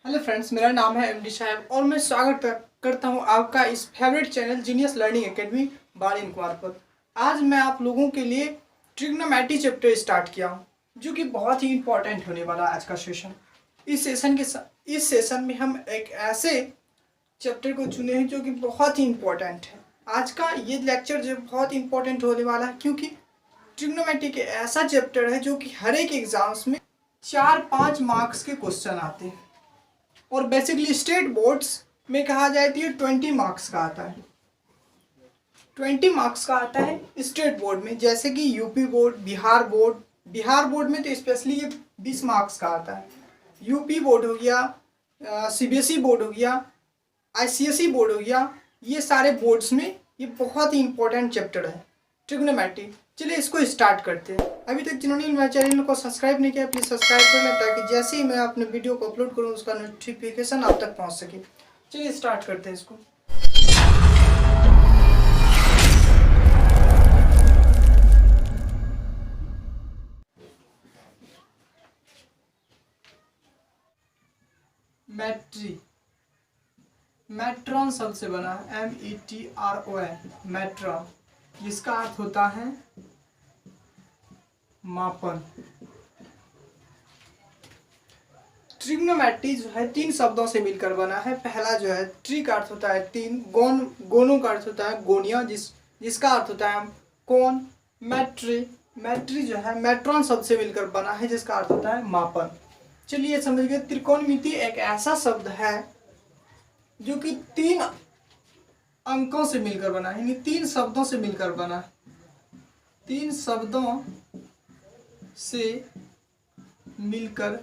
Hello friends, मेरा नाम है एमडी साहब और मैं स्वागत करता हूं आपका इस favourite channel genius learning academy बाल इंक्वायर पर। आज मैं आप लोगों के लिए ट्रिग्नोमेट्री चैप्टर स्टार्ट किया हूं जो कि बहुत ही इंपॉर्टेंट होने वाला है आज का सेशन। इस सेशन में हम एक ऐसे चैप्टर को चुने हैं जो कि बहुत ही इंपॉर्टेंट है। आज का ये लेक्चर जो बहुत इंपॉर्टेंट होने वाला है क्योंकि ट्रिग्नोमेट्री के ऐसा चैप्टर है जो कि हर एक एग्जाम्स में 4-5 मार्क्स के क्वेश्चन आते हैं और बेसिकली स्टेट बोर्ड्स में कहा जाए तो ये 20 मार्क्स का आता है। 20 मार्क्स का आता है स्टेट बोर्ड में, जैसे कि यूपी बोर्ड, बिहार बोर्ड में तो स्पेशली ये 20 मार्क्स का आता है। यूपी बोर्ड हो गया, सीबीएसई बोर्ड हो गया, आईसीएसई बोर्ड हो गया, ये सारे बोर्ड्स में ये बहुत ही इंपॉर्टेंट चैप्टर है ट्रिग्नोमेट्री। चलिए इसको स्टार्ट करते हैं। अभी तक जिन्होंने मेरे चैनल को सब्सक्राइब नहीं किया प्लीज़ सब्सक्राइब कर लें ताकि जैसे ही मैं अपने वीडियो को अपलोड करूँ उसका नोटिफिकेशन आप तक पहुँच सके। चलिए स्टार्ट करते हैं इसको। मैट्री, मैट्रॉन शब्द से बना है, METRON, मैट्रॉन, जिसका अर्थ होता है मापन। ट्रिग्नोमेट्री जो है 3 शब्दों से मिलकर बना है। पहला जो है ट्री का अर्थ होता है 3, गोनों का अर्थ होता है गोनिया, जिसका अर्थ होता है कोन। मैट्री जो है मैट्रॉन शब्द से मिलकर बना है जिसका अर्थ होता है मापन। चलिए समझ गए। त्रिकोणमिति एक ऐसा शब्द है जो कि 3 अंकों से मिलकर बना है, यानी 3 शब्दों से मिलकर बना है। 3 शब्दों से मिलकर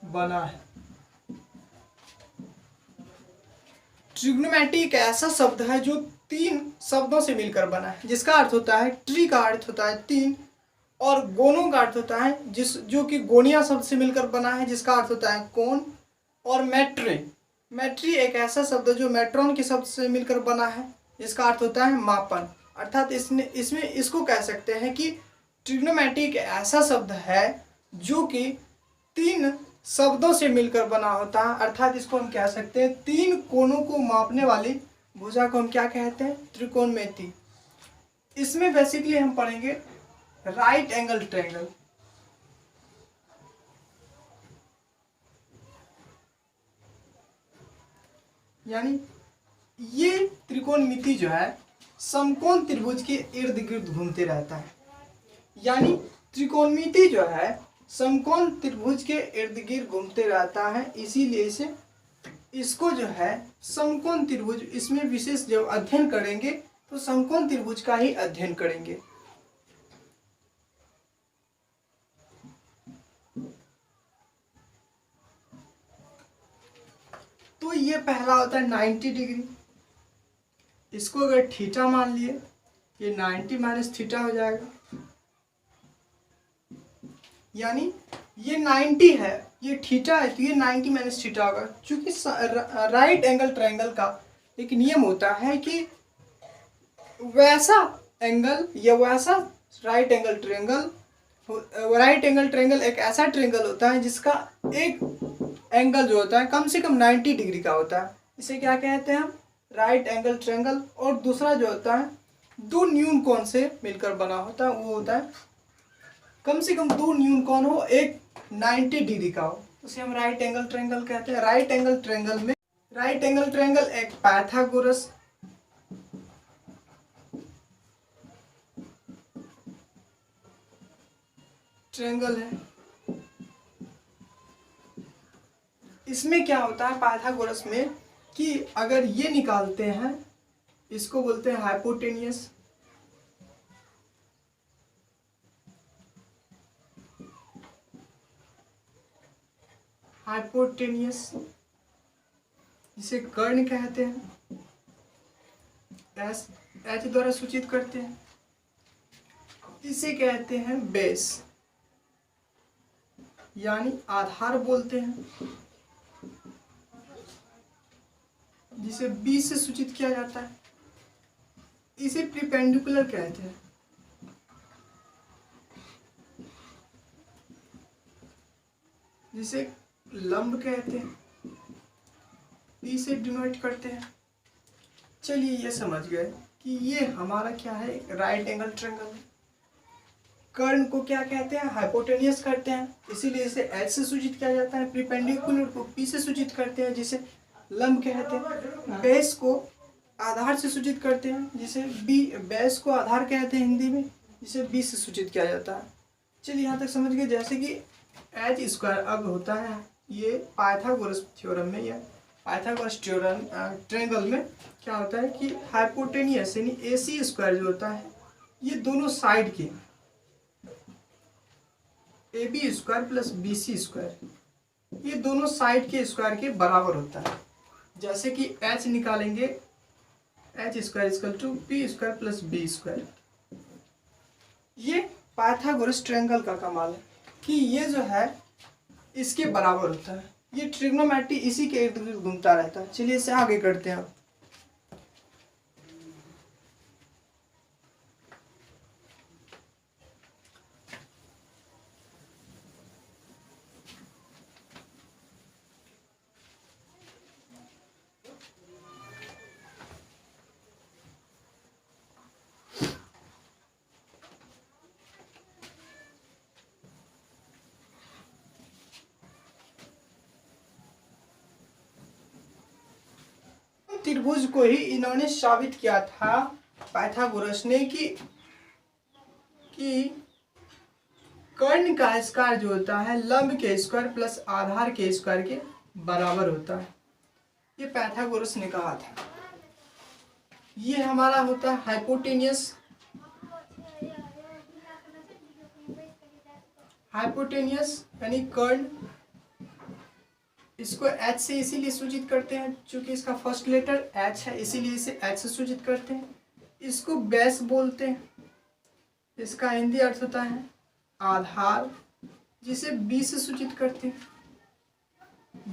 बना है। ट्रिग्नोमेट्री एक ऐसा शब्द है जो 3 शब्दों से मिलकर बना है, जिसका अर्थ होता है ट्री का अर्थ होता है 3 और गोनों का अर्थ होता है जो कि गोनिया शब्द से मिलकर बना है जिसका अर्थ होता है कोन। और मैट्री एक ऐसा शब्द है जो मैट्रॉन के शब्द से मिलकर बना है जिसका अर्थ होता है मापन। अर्थात इसमें इसको कह सकते हैं कि ट्रिग्नोमेट्री एक ऐसा शब्द है जो कि 3 शब्दों से मिलकर बना होता है। अर्थात इसको हम कह सकते हैं 3 कोनों को मापने वाली भुजा को हम क्या कहते हैं? त्रिकोणमिति। इसमें बेसिकली हम पढ़ेंगे राइट एंगल ट्रायंगल, यानी ये त्रिकोणमिति जो है समकोण त्रिभुज के इर्द गिर्द घूमते रहता है। यानी त्रिकोणमिति जो है समकोण त्रिभुज के इर्द गिर्द घूमते रहता है, इसीलिए इसको जो है समकोण त्रिभुज, इसमें विशेष जब अध्ययन करेंगे तो समकोण त्रिभुज का ही अध्ययन करेंगे। तो ये पहला होता है 90 डिग्री। इसको अगर थीटा मान लिए, ये 90 माइनस थीटा हो जाएगा, यानी ये 90 है, ये थीटा है तो ये 90 माइनस थीटा होगा। क्योंकि राइट एंगल ट्रायंगल का एक नियम होता है कि वैसा एंगल या वैसा राइट एंगल ट्रायंगल एक ऐसा ट्रायंगल होता है जिसका एक एंगल जो होता है कम से कम 90 डिग्री का होता है। इसे क्या कहते हैं हम? Right angle triangle. और दूसरा जो होता है 2 न्यून कोण से मिलकर बना होता है, वो होता है कम से कम 2 न्यून कोण हो, एक 90 डिग्री का हो, उसे हम राइट एंगल ट्रायंगल कहते हैं। राइट एंगल ट्रायंगल एक पाइथागोरस ट्रायंगल है। इसमें क्या होता है पाइथागोरस में कि अगर ये निकालते हैं, इसको बोलते हैं हाइपोटेनियस, जिसे कर्ण कहते हैं, एच द्वारा सूचित करते हैं। इसे कहते हैं बेस, यानी आधार बोलते हैं, जिसे बी से सूचित किया जाता है। इसे परपेंडिकुलर कहते हैं। जिसे लंब कहते हैं, पी से डिनोट करते हैं। चलिए ये समझ गए कि ये हमारा क्या है, राइट एंगल ट्रायंगल है। कर्ण को क्या कहते हैं, हाइपोटेनियस करते हैं, इसीलिए इसे एच से सूचित किया जाता है। परपेंडिकुलर को पी से सूचित करते हैं, जिसे लंब कहते हैं। बेस को आधार से सूचित करते हैं, जिसे बी, बेस को आधार कहते हैं हिंदी में, जिसे बी से सूचित किया जाता है। चलिए यहाँ तक समझ गए। जैसे कि एच स्क्वायर अब होता है, ये पाइथागोरस थ्योरम में या पाइथागोरस ट्रायंगल में क्या होता है कि हाइपोटेनियस यानी AC स्क्वायर जो होता है, ये दोनों साइड के AB square plus BC square, ये दोनों साइड के स्क्वायर के बराबर होता है। जैसे कि H निकालेंगे, H square equal to P square plus B square. ये पाइथागोरस ट्रायंगल का कमाल है कि ये जो है इसके बराबर होता है। ये ट्रिग्नोमेट्री इसी के इर्द गिर्द घूमता रहता है। चलिए इसे आगे करते हैं अब। त्रिभुज को ही इन्होंने साबित किया था पाइथागोरस ने कि कर्ण का स्क्वायर जो होता है लंब के स्क्वायर प्लस आधार के स्क्वायर के बराबर होता है। ये पाइथागोरस ने कहा था। ये हमारा होता है हाइपोटेनियस, यानी कर्ण। इसको H से इसीलिए सूचित करते हैं क्योंकि इसका फर्स्ट लेटर H है, इसीलिए इसे H से सूचित करते हैं। इसको बेस बोलते हैं, इसका हिंदी अर्थ होता है आधार, जिसे B से सूचित करते हैं,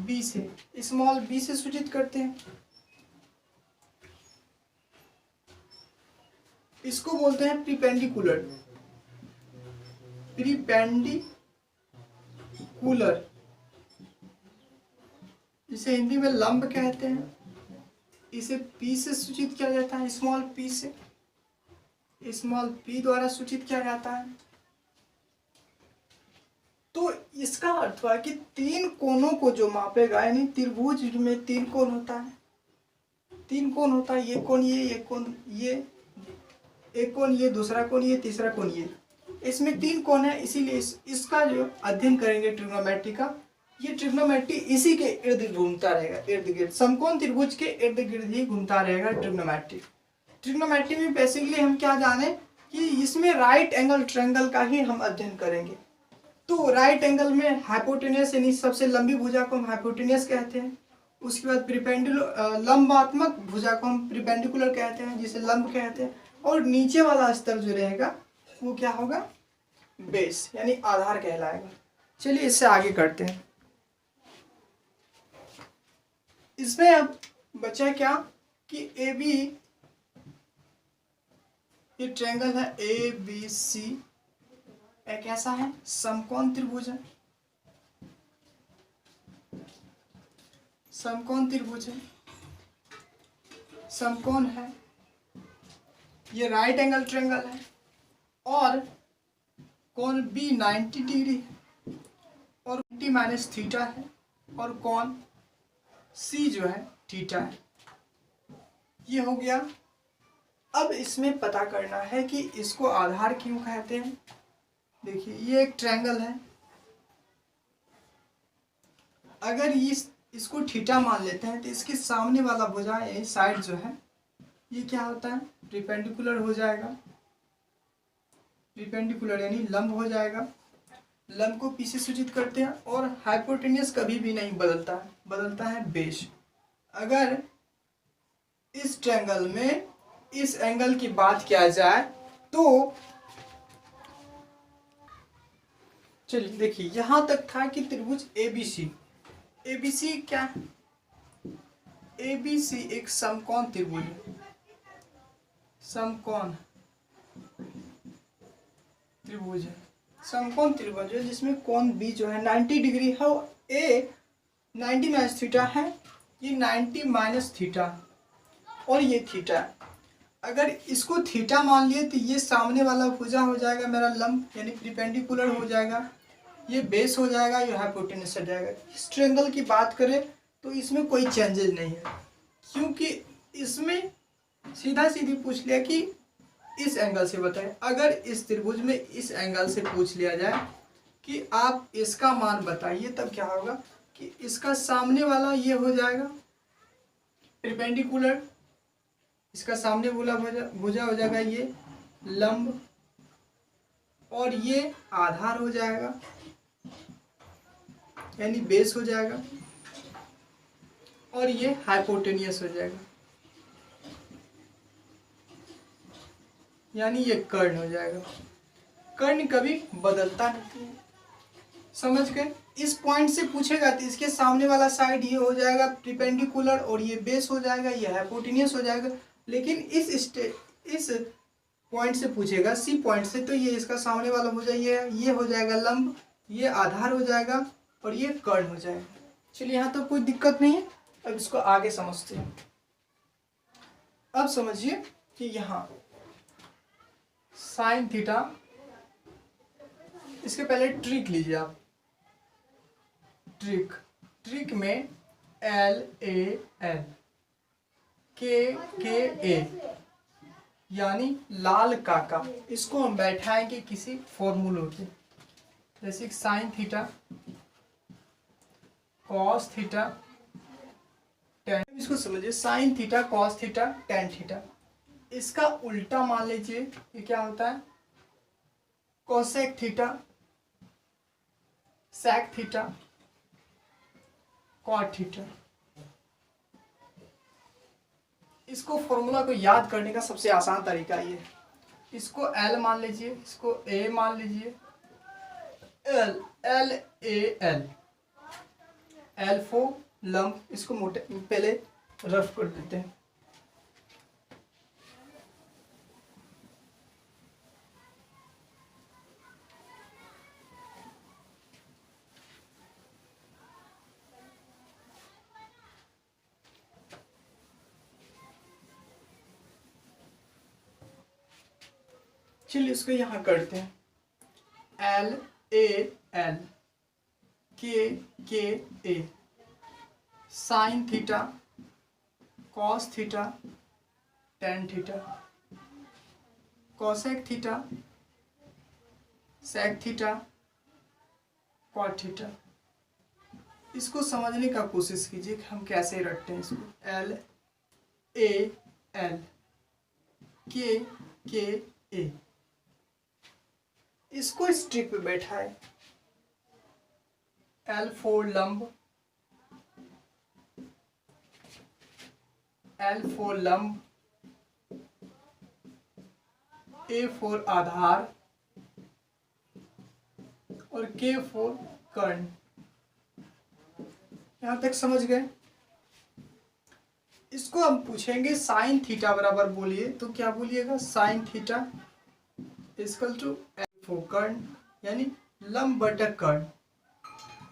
B से, स्मॉल b से सूचित करते हैं। इसको बोलते हैं प्रीपेंडिकुलर, जिसे हिंदी में लंब कहते हैं। इसे P से सूचित किया जाता है, स्मॉल p से, स्मॉल p द्वारा सूचित किया जाता है। तो इसका अर्थ हुआ कि तीन कोनों को जो मापेगा, यानी त्रिभुज में तीन कोण होता है, तीन कोण होता है, ये कोण ये कोण ये, एक कोण ये, दूसरा कोण ये, तीसरा कोण ये, इसमें तीन कोण है। इसीलिए इसका जो अध्ययन करेंगे ट्रिग्नोमेट्री का, ये ट्रिग्नोमेट्री इसी के इर्द गिर्द घूमता रहेगा, इर्द गिर्द समकोण त्रिभुज के इर्द गिर्द ही घूमता रहेगा ट्रिग्नोमेट्री। ट्रिग्नोमेट्री में बेसिकली हम क्या जाने कि इसमें राइट एंगल ट्रायंगल का ही हम अध्ययन करेंगे। तो राइट एंगल में हाइपोटेनियस यानी सबसे लंबी भुजा को हम हाइपोटेनियस कहते हैं। उसके बाद लंबात्मक भुजा को हम प्रिपेंडिकुलर कहते हैं, जिसे लंब कहते हैं। और नीचे वाला स्तर जो रहेगा वो क्या होगा, बेस यानी आधार कहलाएगा। चलिए इससे आगे करते हैं। इसमें अब बचा क्या कि ए बी, ये ट्रायंगल है ABC, एक ऐसा है समकोण त्रिभुज है, समकोण त्रिभुज है, समकोण है, ये राइट एंगल ट्रायंगल है और कोण B 90 डिग्री है और t माइनस थीटा है और कोण C जो है थीटा है। ये हो गया। अब इसमें पता करना है कि इसको आधार क्यों कहते हैं। देखिए ये एक ट्रायंगल है, अगर इसको थीटा मान लेते हैं तो इसके सामने वाला भुजा ये साइड जो है ये क्या होता है, परपेंडिकुलर हो जाएगा, परपेंडिकुलर यानी लंब हो जाएगा। लंब को P से सूचित करते हैं और हाइपोटेनियस कभी भी नहीं बदलता है, बदलता है बेस। अगर इस ट्रायंगल में इस एंगल की बात किया जाए तो चलिए देखिए यहां तक था कि त्रिभुज ABC क्या है, ABC एक समकोण त्रिभुज है, समकोण त्रिभुज है, समकोण त्रिभुज है जिसमें कोण बी जो है 90 डिग्री है, ए 90 माइनस थीटा है, ये 90 माइनस थीटा और ये थीटा है। अगर इसको थीटा मान लिए तो ये सामने वाला भुजा हो जाएगा मेरा लंब यानी परपेंडिकुलर हो जाएगा, ये बेस हो जाएगा, ये हाइपोटेन्यूज हो जाएगा। इस ट्रायंगल की बात करें तो इसमें कोई चेंजेस नहीं है, क्योंकि इसमें सीधा सीधी पूछ लिया कि इस एंगल से बताएं। अगर इस त्रिभुज में इस एंगल से पूछ लिया जाए कि आप इसका मान बताइए, तब क्या होगा कि इसका सामने वाला ये हो जाएगा परपेंडिकुलर, इसका सामने वाला भुजा हो जाएगा ये लंब, और ये आधार हो जाएगा यानी बेस हो जाएगा, और ये हाइपोटेनियस हो जाएगा यानी ये कर्ण हो जाएगा। कर्ण कभी बदलता नहीं है, समझ गए। इस पॉइंट से पूछेगा तो इसके सामने वाला साइड ये हो जाएगा परपेंडिकुलर, और ये बेस हो जाएगा, ये हाइपोटेनियस हो जाएगा। लेकिन इस पॉइंट से पूछेगा, सी पॉइंट से, तो ये इसका सामने वाला हो जाएगा, ये हो जाएगा लंब, ये आधार हो जाएगा, और ये कर्ण हो जाएगा। चलिए यहाँ तो कोई दिक्कत नहीं है। अब इसको आगे समझते हैं। अब समझिए कि यहाँ साइन थीटा, इसके पहले ट्रिक लीजिए आप। ट्रिक में L A L K A यानी लाल काका, इसको हम बैठाएंगे किसी फॉर्मूलों के, जैसे sine theta cos theta tan. इसको समझिए, sine theta cos theta tan theta, इसका उल्टा मान लीजिए ये क्या होता है cosec theta sec theta cot theta. इसको फॉर्मूला को याद करने का सबसे आसान तरीका ये, इसको L मान लीजिए, इसको A मान लीजिए, L L फॉर लंब, इसको मोटे पहले रफ कर देते हैं। चलिए इसको यहाँ करते हैं, L A L K A sine theta cos theta tan theta cosec theta sec theta cot theta. इसको समझने का कोशिश कीजिए कि हम कैसे रखते हैं इसको। L A L K A, इसको इस ट्रिक पे बैठा है। L फॉर लंब, L फॉर लंब, A फॉर आधार, और K फॉर कर्ण। यहां तक समझ गए। इसको हम पूछेंगे साइन थीटा बराबर बोलिए, तो क्या बोलिएगा, sine theta equal to L for कर्ण यानी लंब बटा कर्ण,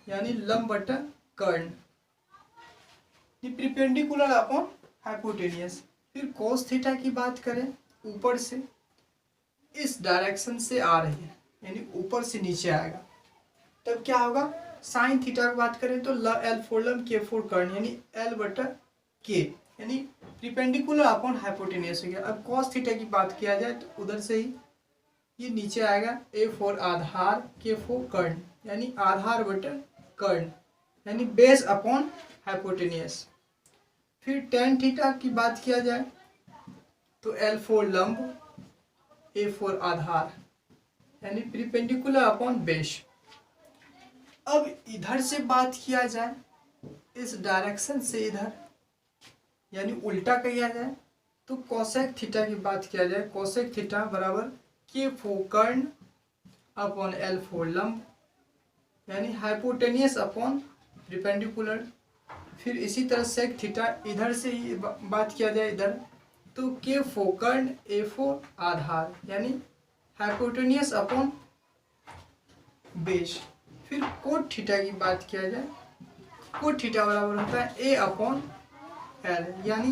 यानी लंब बटा कर्ण, परपेंडिकुलर अपॉन हाइपोटेनियस। फिर कोस थीटा की बात करें, ऊपर से इस डायरेक्शन से आ रही है यानी ऊपर से नीचे आएगा, तब क्या होगा। साइन थीटा की बात करें तो L फॉर लंब K फॉर कर्ण यानी L बटा K यानी परपेंडिकुलर अपॉन हाइपोटेनियस हो गया। अब कॉस थीटा की बात किया जाए तो उधर से ही ये नीचे आएगा, A फॉर आधार K फॉर कर्ण यानी आधार बटा कर्ण यानी बेस अपॉन हाइपोटेनियस। फिर टेन थीटा की बात किया जाए तो L फॉर लंब A फॉर आधार यानी परपेंडिकुलर अपॉन बेस। अब इधर से बात किया जाए, इस डायरेक्शन से इधर यानी उल्टा किया जाए तो कोसेक थीटा की बात किया जाए, कोसेक थीटा बराबर K फॉर कर्ण अपॉन L फॉर लंब यानी हाइपोटेनियस अपॉन परपेंडिकुलर। फिर इसी तरह सेक थीटा इधर से ही बात किया जाए इधर तो K फॉर कर्ण A फॉर आधार यानी हाइपोटेनियस अपॉन बेस। फिर कोट थीटा की बात किया जाए, कोट थीटा बराबर होता है ए अपॉन एल, यानी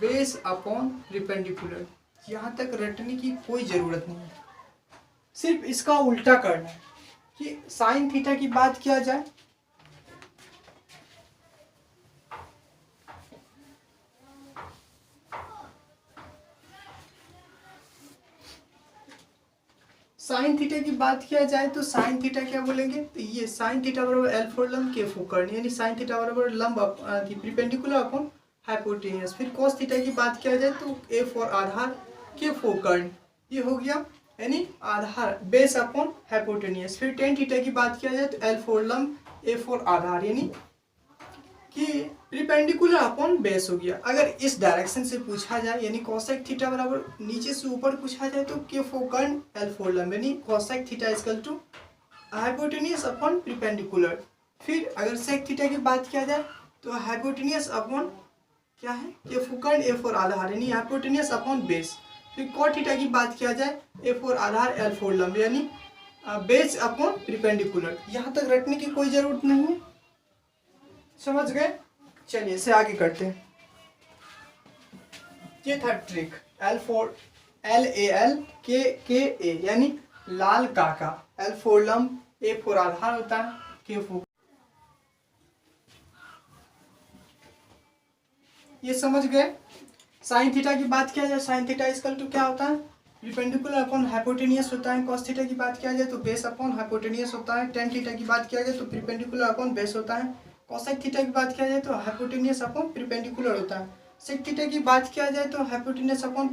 बेस अपॉन परपेंडिकुलर। यहाँ तक रटने की कोई ज़रूरत नहीं है, सिर्फ इसका उल्टा करना है। कि साइन थीटा की बात किया जाए, साइन थीटा की बात किया जाए तो साइन थीटा क्या बोलेंगे, तो ये साइन थीटा बराबर एल फोर लंब के फोर कर्ण, यानी साइन थीटा बराबर लंब परपेंडिकुलर अपॉन हाइपोटेन्यूस। फिर कॉस थीटा की बात किया जाए तो ए फोर आधार के फोर कर्ण, ये हो गया, यानी आधार बेस अपॉन हाइपोटेन्यूस। फिर टेन थीटा की बात किया जाए तो एल फोर लंब ए फोर आधार, यानी कि परपेंडिकुलर अपॉन बेस हो गया। अगर इस डायरेक्शन से पूछा जाए, यानी कोसेक थीटा बराबर नीचे से ऊपर पूछा जाए तो के फोर कर्ण एल फोर लंब, यानी cosec theta equal to hypotenuse upon perpendicular. फिर अगर सेक थीटा की बात किया जाए तो हाइपोटेन्यूस अपॉन क्या है, के फोर कर्ण ए फोर आधार, यानी हाइपोटेन्यूस अपॉन बेस। फिर कॉट थीटा की बात किया जाए ए फोर आधार एल फोर लंब, यानी बेस अपॉन परपेंडिकुलर। यहाँ तक रटने की कोई जरूरत नहीं है, समझ गए। चलिए इसे आगे करते हैं। ये था trick L four L A L के ए, यानी लाल काका। एल फोर लंब ए फोर आधार होता है, के फोर, ये समझ गए। साइन थीटा की बात किया जाए, साइन थीटा इक्वल टू क्या होता है, परपेंडिकुलर अपॉन हाइपोटेन्यूस होता है। कॉस थीटा की बात किया जाए तो बेस अपॉन हाइपोटेन्यूस होता है। टेन थीटा की बात किया जाए तो परपेंडिकुलर अपॉन बेस होता है। कॉसेक थीटा की बात किया जाए तो हाइपोटेन्यूस अपॉन परपेंडिकुलर होता है। सेक थीटा की बात किया जाए तो हाइपोटेन्यूस अपॉन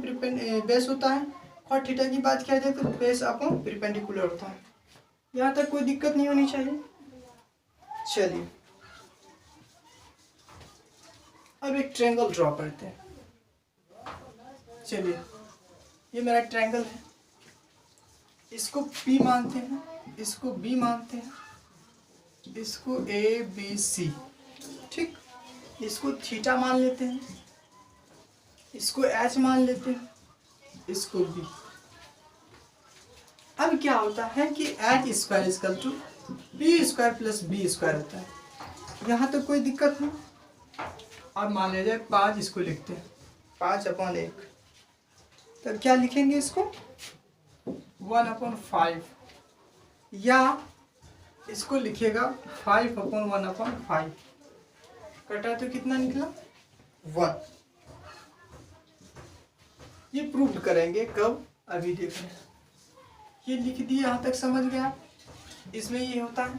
बेस होता है। कॉट थीटा की बात किया जाए तो बेस अपॉन परपेंडिकुलर होता है। यहाँ तक कोई दिक्कत नहीं होनी चाहिए। चलिए अब एक ट्रायंगल ड्रॉ करते हैं। चलिए ये मेरा ट्रायंगल है, इसको P मानते हैं, इसको B मानते हैं, इसको A B C, ठीक। इसको थीटा मान लेते हैं, इसको H मान लेते हैं, इसको B। अब क्या होता है कि H square equal to B square plus B square होता है। यहाँ तो कोई दिक्कत नहीं। अब मान लिया जाए 5, इसको लिखते हैं 5/1, तब क्या लिखेंगे इसको 1/5, या इसको लिखेगा 5/1/5। कटा तो कितना निकला 1। ये प्रूव करेंगे कब, अभी देख रहे हैं। ये लिख दिए, यहाँ तक समझ गया। इसमें ये होता है।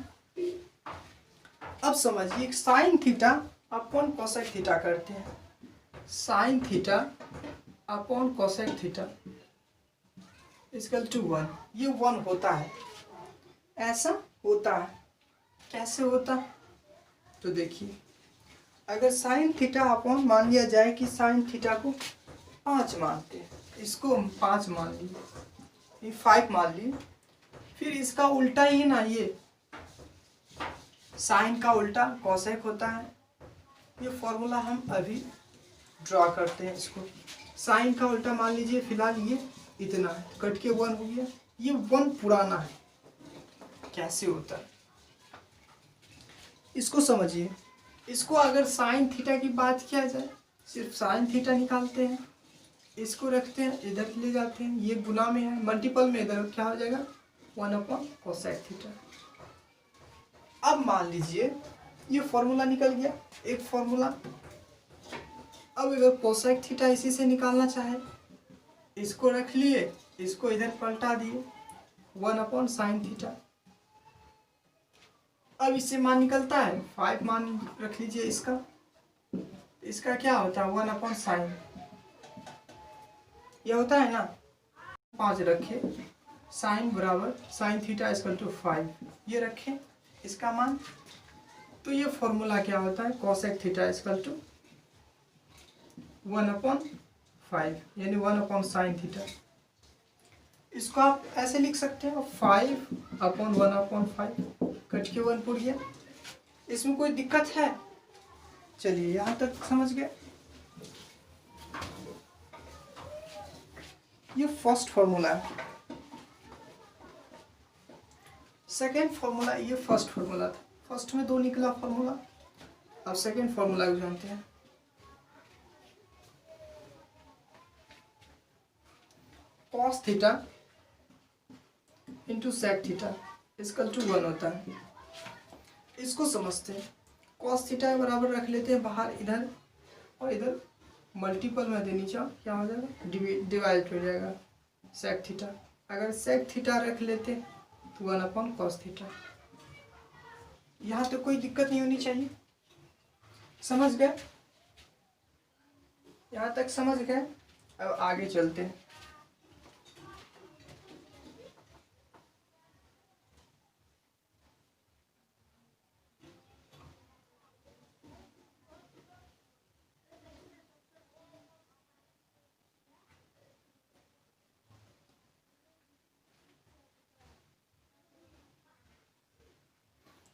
अब समझिए sine theta upon cosec theta करते हैं। Sine theta upon cosec theta equal to 1। ये 1 होता है, ऐसा होता है। कैसे होता है तो देखिए, अगर साइन थीटा अपॉन मान लिया जाए कि साइन थीटा को 5 मानते हैं, इसको हम 5 मान लिए, ये 5 मान लिए। फिर इसका उल्टा ही ना, ये साइन का उल्टा कोसेक होता है। ये फॉर्मूला हम अभी ड्रॉ करते हैं। इसको साइन का उल्टा मान लीजिए, फिलहाल ये इतना है, कट के 1 हो गया। ये 1 पुराना है, कैसे होता है इसको समझिए। इसको अगर साइन थीटा की बात किया जाए, सिर्फ साइन थीटा निकालते हैं, इसको रखते हैं, इधर ले जाते हैं, ये गुना में है, मल्टीपल में इधर क्या हो जाएगा 1/कोसेक थीटा। अब मान लीजिए ये फॉर्मूला निकल गया, एक फॉर्मूला। अब अगर कोसेक थीटा इसी से निकालना चाहे, इसको रख लिए, इसको इधर पलटा दिए 1/साइन थीटा। अब इससे मान निकलता है 5 मान रख लीजिए इसका। इसका क्या होता है 1/साइन, यह होता है ना। 5 रखे, साइन बराबर साइन थीटा इक्वल टू 5, ये रखें इसका मान। तो ये फॉर्मूला क्या होता है कोसेक थीटा इक्वल टू 1/5, यानी 1/साइन थीटा। इसको आप ऐसे लिख सकते हैं 5/1/5, कट के 1 पुट गया। इसमें कोई दिक्कत है? चलिए यहाँ तक समझ गए। ये फर्स्ट फॉर्मूला है। सेकेंड फॉर्मूला, ये फर्स्ट फॉर्मूला था, फर्स्ट में 2 निकला फॉर्मूला। अब सेकेंड फॉर्मूला को जानते हैं। Cos theta into sec theta equal to 1 होता है। इसको समझते हैं। कॉस थीटा के बराबर रख लेते हैं बाहर इधर, और इधर मल्टीपल में दे नीचे क्या हो जाएगा, डिवाइड हो जाएगा सेक थीटा। अगर सेक थीटा रख लेते तो 1 कॉस थीटा। यहाँ तो कोई दिक्कत नहीं होनी चाहिए। समझ गए? यहाँ तक समझ गए? अब आगे चलते हैं।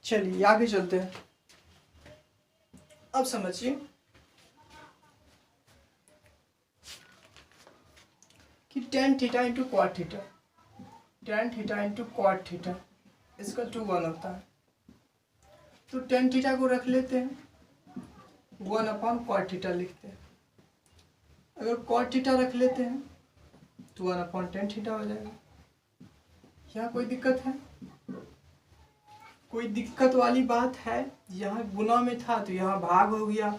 चलिए आगे चलते हैं। अब समझिए कि tan theta into cot theta, tan theta into cot theta equal to 1 होता है। तो tan थीटा को रख लेते हैं, 1 क्वाट थीटा लिखते हैं। अगर क्वाट थीटा रख लेते हैं तो 1 tan थीटा हो जाएगा। यहाँ कोई दिक्कत है? कोई दिक्कत वाली बात है? यहाँ गुना में था तो यहाँ भाग हो गया,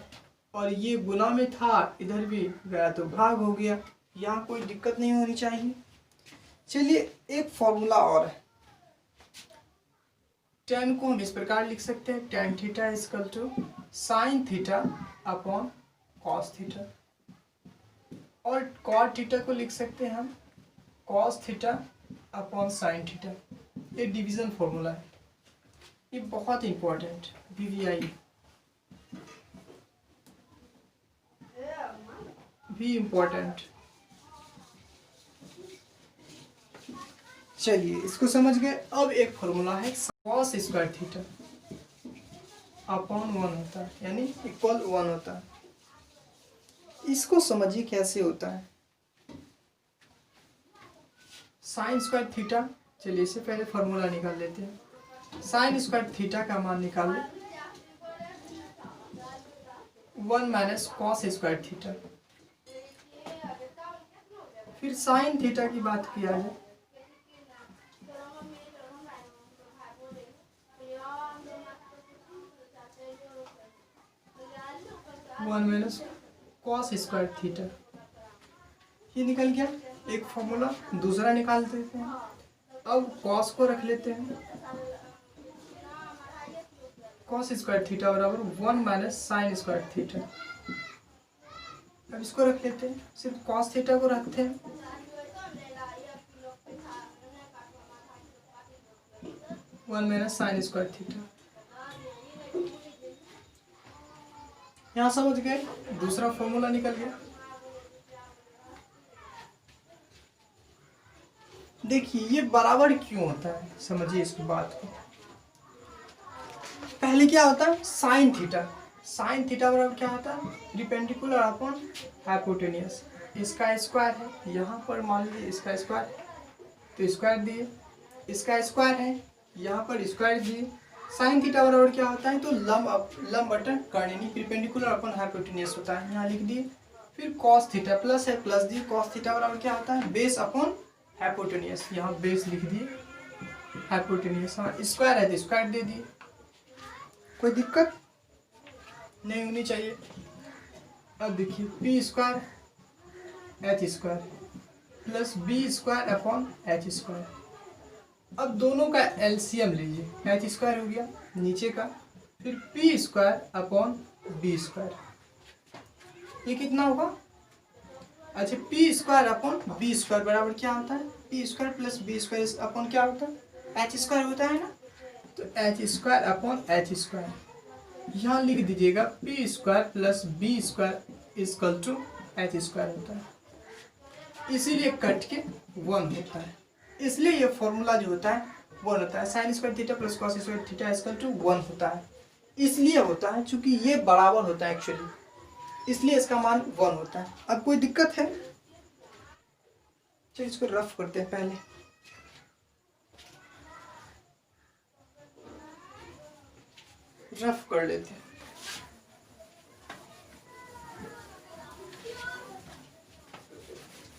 और ये गुना में था इधर भी गया तो भाग हो गया। यहाँ कोई दिक्कत नहीं होनी चाहिए। चलिए एक फॉर्मूला और है। tan को हम इस प्रकार लिख सकते हैं, tan theta equal to sine theta upon cos theta, और कॉट थीटा को लिख सकते हैं हम cos theta upon sine theta. ये डिवीजन फॉर्मूला है, ये बहुत इंपॉर्टेंट, VVI भी इम्पोर्टेंट। चलिए इसको समझ गए। अब एक फॉर्मूला है कॉस स्क्वायर थीटा अपॉन 1 होता है, यानी इक्वल 1 होता है। इसको समझिए कैसे होता है। साइन स्क्वायर थीटा, चलिए इससे पहले फॉर्मूला निकाल लेते हैं। साइन स्क्वायर थीटा का मान निकाल लें, 1 माइनस कॉस स्क्वायर थीटा। फिर साइन थीटा की बात किया जाए, one minus cos square theta. ये निकल गया एक फॉर्मूला। दूसरा निकाल देते हैं। अब कॉस को रख लेते हैं, कॉस स्क्वायर थीटा बराबर 1 माइनस साइन स्क्वायर थीटा। अब इसको रख लेते हैं, सिर्फ कॉस थीटा को रखते हैं, 1 माइनस साइन स्क्वायर थीटा। यहाँ समझ गए? दूसरा फॉर्मूला निकल गया। देखिए ये बराबर क्यों होता है, समझिए इस बात को। पहले क्या होता है, साइन थीटा। साइन थीटा बराबर क्या होता है, परपेंडिकुलर अपॉन हाइपोटेनियस। इसका स्क्वायर है, यहाँ पर मान लीजिए इसका स्क्वायर, तो स्क्वायर दिए। इसका स्क्वायर है, यहाँ पर स्क्वायर दिए। साइन थीटा बराबर क्या होता है, तो लंब बटन कर्णिनी, परपेंडिकुलर अपॉन हाइपोटेनियस होता है, यहाँ लिख दिए। फिर कॉस थीटा प्लस है, प्लस दिए। कॉस थीटा बराबर क्या होता है, बेस अपॉन हाइपोटेनियस, यहाँ बेस लिख दिए, हाइपोटेनियस। हाँ स्क्वायर है तो स्क्वायर दे दिए, कोई दिक्कत नहीं होनी चाहिए। अब देखिए P square H square plus B square upon H square. अब दोनों का एलसीएम लीजिए, एच स्क्वायर हो गया नीचे का, फिर P square upon B square. ये कितना होगा, अच्छा P square upon B square बराबर क्या होता है, P square plus B square upon क्या होता है, एच स्क्वायर होता है ना। तो H square upon H square, यहाँ लिख दीजिएगा P square plus B square equal to H square होता है। इसीलिए कट के 1 होता है, इसलिए ये फॉर्मूला जो होता है 1 होता है। Sine square theta plus cos square theta equal to 1 होता है, इसलिए होता है चूंकि ये बराबर होता है एक्चुअली, इसलिए इसका मान 1 होता है। अब कोई दिक्कत है, चलिए इसको रफ करते हैं पहले। रफ कर लेते हैं।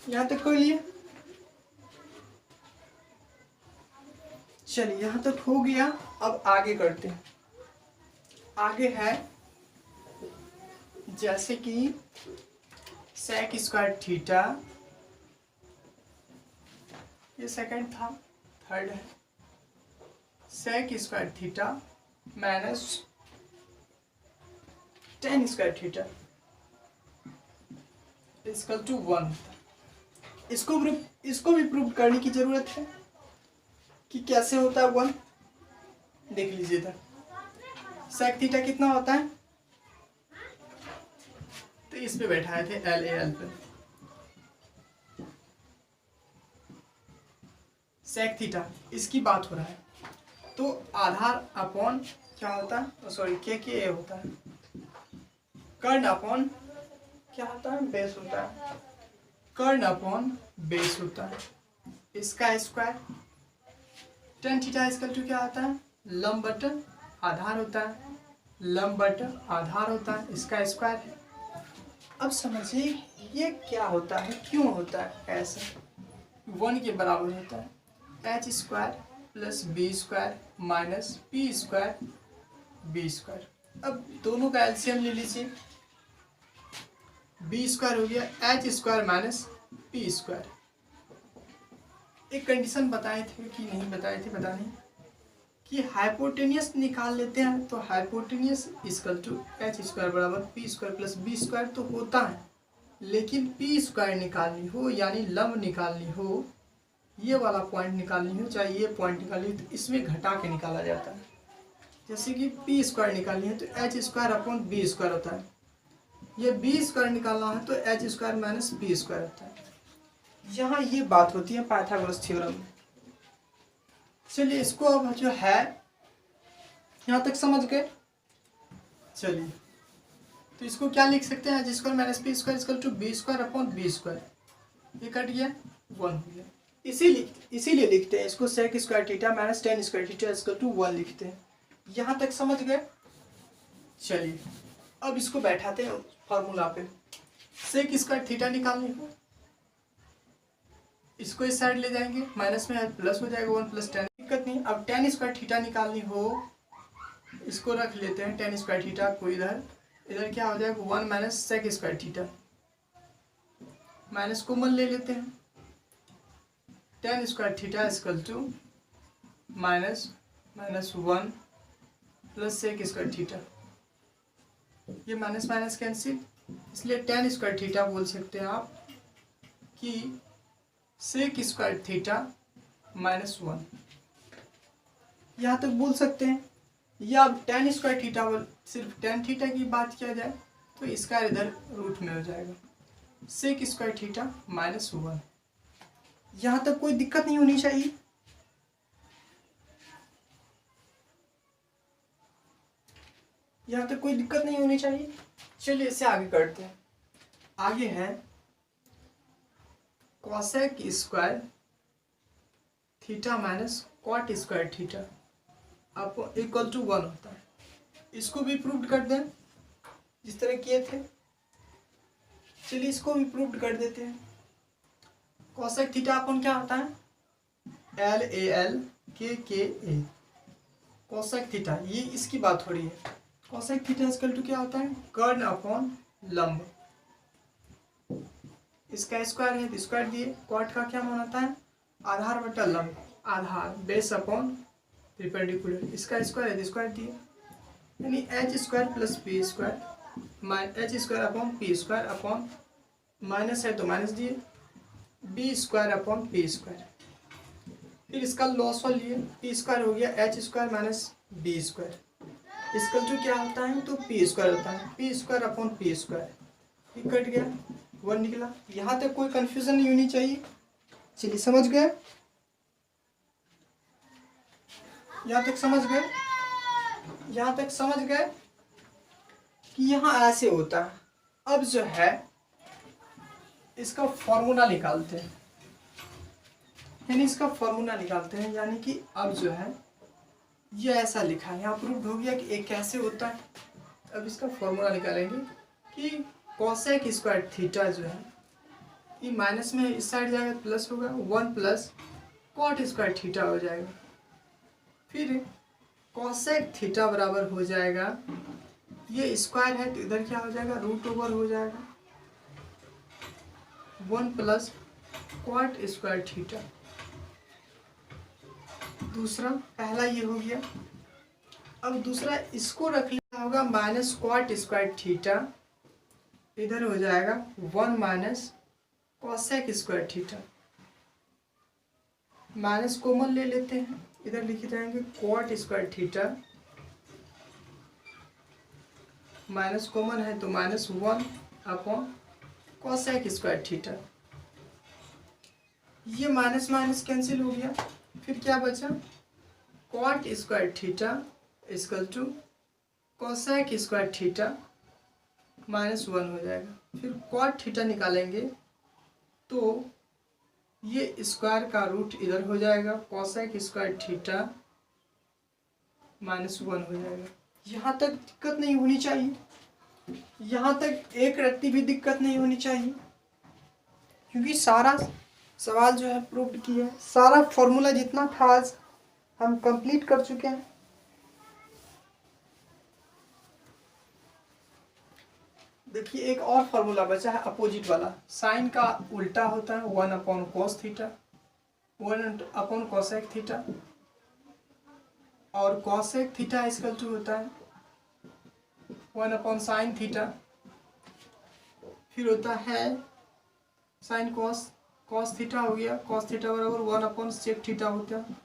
यहाँ तक कर लिए। चलिए यहाँ तक हो गया। अब आगे करते हैं। आगे है जैसे कि सेक स्क्वायर थीटा, ये सेकंड था, थर्ड है sec square theta minus tan square theta equal to 1। इसको भी प्रूव करने की जरूरत है कि कैसे होता है 1। देख लीजिए इधर सेक थीटा कितना होता है, तो इस पे बैठाए थे LAL पे। सेक थीटा इसकी बात हो रहा है, तो आधार अपॉन क्या होता है, सॉरी के ए होता है, कर्ण अपॉन क्या होता है, बेस होता है, कर्ण अपॉन बेस होता है। इसका square tan theta equal to क्या होता है, लंब बटा आधार होता है, लंब बटा आधार होता है, इसका स्क्वायर है। अब समझिए ये क्या होता है, क्यों होता है ऐसा, 1 के बराबर होता है H square plus B square minus P square B square. अब दोनों का एलसीएम ले लीजिए, बी स्क्वायर हो गया H square minus P square. एक कंडीशन बताए थे कि नहीं बताए थे, पता नहीं, कि हाइपोटेनियस निकाल लेते हैं तो hypotenuse equal to H square बराबर P square plus B square तो होता है, लेकिन पी स्क्वायर निकालनी हो यानी लंब निकालनी हो, ये वाला पॉइंट निकालनी हो, चाहे ये पॉइंट निकालनी हो, तो इसमें घटा के निकाला जाता है। जैसे कि पी स्क्वायर निकालनी है तो H square upon B square होता है, ये बी स्क्वायर निकालना है तो H square minus B square होता है। यहाँ ये बात होती है पाइथागोरस थ्योरम में। चलिए इसको अब जो है यहाँ तक समझ गए। चलिए तो इसको क्या लिख सकते हैं, H square minus P square equal to B square upon B square, ये कट गया 1 हो गया। इसीलिए लिखते हैं इसको sec square theta minus tan square theta equal to 1 लिखते हैं। यहाँ तक समझ गए। चलिए अब इसको बैठाते हैं फॉर्मूला पे। सेक स्क्वायर थीटा निकालने को इसको इस साइड ले जाएंगे, माइनस में प्लस हो जाएगा 1 प्लस टेन, दिक्कत नहीं। अब टेन स्क्वायर थीटा निकालनी हो, इसको रख लेते हैं टेन स्क्वायर थीटा को इधर क्या हो जाएगा 1 minus sec square theta, minus common ले लेते हैं, tan square theta equal to minus 1 plus sec square theta, ये माइनस माइनस कैंसिल, इसलिए टेन स्क्वायर थीटा बोल सकते हैं आप कि सेक स्क्वायर थीटा माइनस 1, यहाँ तक बोल सकते हैं। या अब टेन स्क्वायर थीटा सिर्फ टेन थीटा की बात किया जाए तो इसका इधर रूट में हो जाएगा सेक स्क्वायर थीटा माइनस 1। यहाँ तक कोई दिक्कत नहीं होनी चाहिए। यहाँ तक कोई दिक्कत नहीं होनी चाहिए। चलिए इसे आगे करते हैं। आगे है cosec square theta minus cot square theta आपको इक्वल टू 1 होता है। इसको भी प्रूव कर दें जिस तरह किए थे। चलिए इसको भी प्रूव कर देते हैं। कॉसेक थीटा अपन क्या होता है, LAL KKA कॉसेक थीटा, ये इसकी बात हो रही है। कॉसेक थीटा इक्वल टू क्या होता है, कर्ण अपॉन लंब, इसका स्क्वायर है तो स्क्वायर दिए, कॉट का क्या मान होता है, आधार बटा लंब, आधार बेस अपॉन परपेंडिकुलर, इसका स्क्वायर है तो स्क्वायर दिए, यानी H square plus P square H square upon P square upon minus है तो माइनस दिए, B square upon P square. फिर इसका लॉस वाल लिए, पी स्क्वायर हो गया H square minus B square, इसका जो क्या होता है तो पी स्क्वायर होता है, P square upon P square, ये कट गया 1 निकला। यहाँ तक कोई कंफ्यूजन नहीं होनी चाहिए। चलिए समझ गए, यहाँ तक समझ गए, यहाँ तक समझ गए कि यहाँ ऐसे होता है। अब जो है इसका फॉर्मूला निकालते हैं, यानी इसका फॉर्मूला निकालते हैं, यानी कि अब जो है ये ऐसा लिखा है, यहाँ प्रूव हो गया कि एक कैसे होता है। अब इसका फॉर्मूला निकालेंगे कि कॉसेक स्क्वायर थीटा जो है ये माइनस में इस साइड जाएगा प्लस होगा, 1 प्लस कॉट स्क्वायर थीटा हो जाएगा। फिर कॉसेक थीटा बराबर हो जाएगा, ये स्क्वायर है तो इधर क्या हो जाएगा, रूट ओवर हो जाएगा 1 प्लस कॉट स्क्वायर थीटा। दूसरा पहला ये हो गया। अब दूसरा इसको रख लेना होगा माइनस कॉट स्क्वायर थीटा, इधर हो जाएगा 1 minus cosec square theta. Minus common ले लेते हैं, इधर लिखे जाएंगे cot square theta, minus common है तो -1 अपॉन कॉसेक स्क्वायर थीटा। ये माइनस माइनस कैंसिल हो गया, फिर क्या बचा, cot square theta equal to cosec square theta -1 हो जाएगा। फिर कॉट थीटा निकालेंगे तो ये स्क्वायर का रूट इधर हो जाएगा, कॉसेक स्क्वायर थीटा -1 हो जाएगा। यहाँ तक दिक्कत नहीं होनी चाहिए, यहाँ तक एक रत्ती भी दिक्कत नहीं होनी चाहिए, क्योंकि सारा सवाल जो है प्रूव किया है, सारा फॉर्मूला जितना था आज हम कंप्लीट कर चुके हैं। देखिए एक और फॉर्मूला बचा है अपोजिट वाला, साइन का उल्टा होता है 1 upon cos theta, 1 upon cosec theta, और कॉसेक थीटा इक्वल टू होता है 1 अपॉन साइन थीटा। फिर होता है साइन कॉस, कॉस थीटा हो गया, कॉस थीटा बराबर 1 अपॉन सेक थीटा होता है,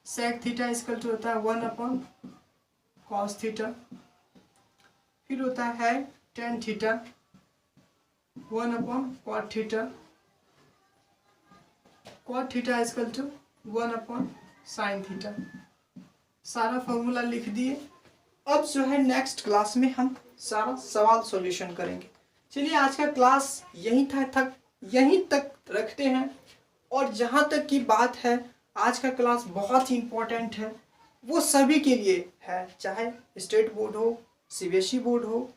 सेक थीटा इक्वल टू होता है 1 अपॉन कॉस थीटा। फिर होता है tan theta 1 upon cot theta, cot theta equal to 1 upon sine theta. सारा फॉर्मूला लिख दिए। अब जो है नेक्स्ट क्लास में हम सारा सवाल सॉल्यूशन करेंगे। चलिए आज का क्लास यहीं तक रखते हैं। और जहाँ तक की बात है, आज का क्लास बहुत ही इम्पोर्टेंट है, वो सभी के लिए है, चाहे स्टेट बोर्ड हो, सीबीएसई बोर्ड हो,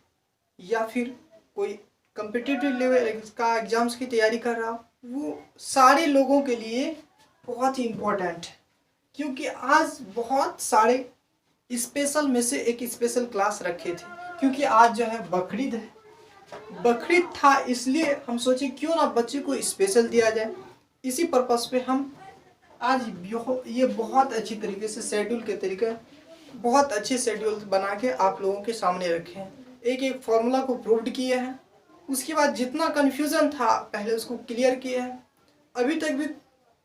या फिर कोई कम्पिटिटिव लेवल का एग्ज़ाम्स की तैयारी कर रहा हो, वो सारे लोगों के लिए बहुत ही इम्पोर्टेंट है। क्योंकि आज बहुत सारे स्पेशल में से एक स्पेशल क्लास रखे थे, क्योंकि आज जो है बकरीद है, बकरीद था, इसलिए हम सोचे क्यों ना बच्चे को स्पेशल दिया जाए। इसी पर्पस पे हम आज ये बहुत अच्छी तरीके से शेड्यूल के तरीके बहुत अच्छे शेड्यूल बना के आप लोगों के सामने रखे हैं, एक एक फॉर्मूला को प्रूव्ड किए हैं। उसके बाद जितना कन्फ्यूज़न था पहले उसको क्लियर किए हैं। अभी तक भी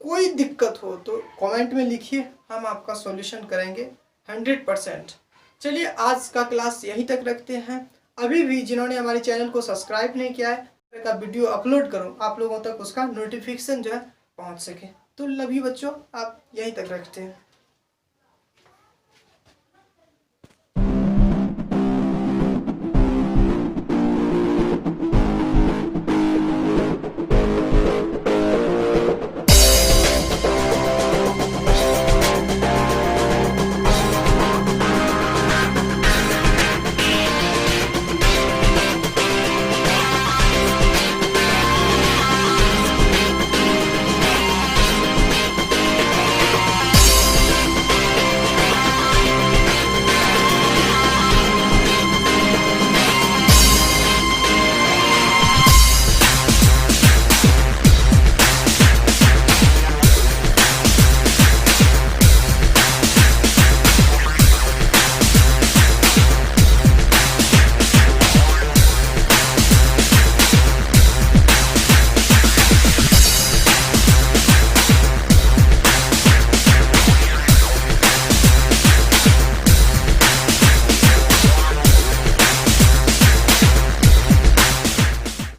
कोई दिक्कत हो तो कमेंट में लिखिए, हम आपका सॉल्यूशन करेंगे 100%। चलिए आज का क्लास यहीं तक रखते हैं। अभी भी जिन्होंने हमारे चैनल को सब्सक्राइब नहीं किया है, का वीडियो अपलोड करूं आप लोगों तक उसका नोटिफिकेशन जो है पहुंच सके। तो लव यू बच्चों, आप यहीं तक रखते हैं।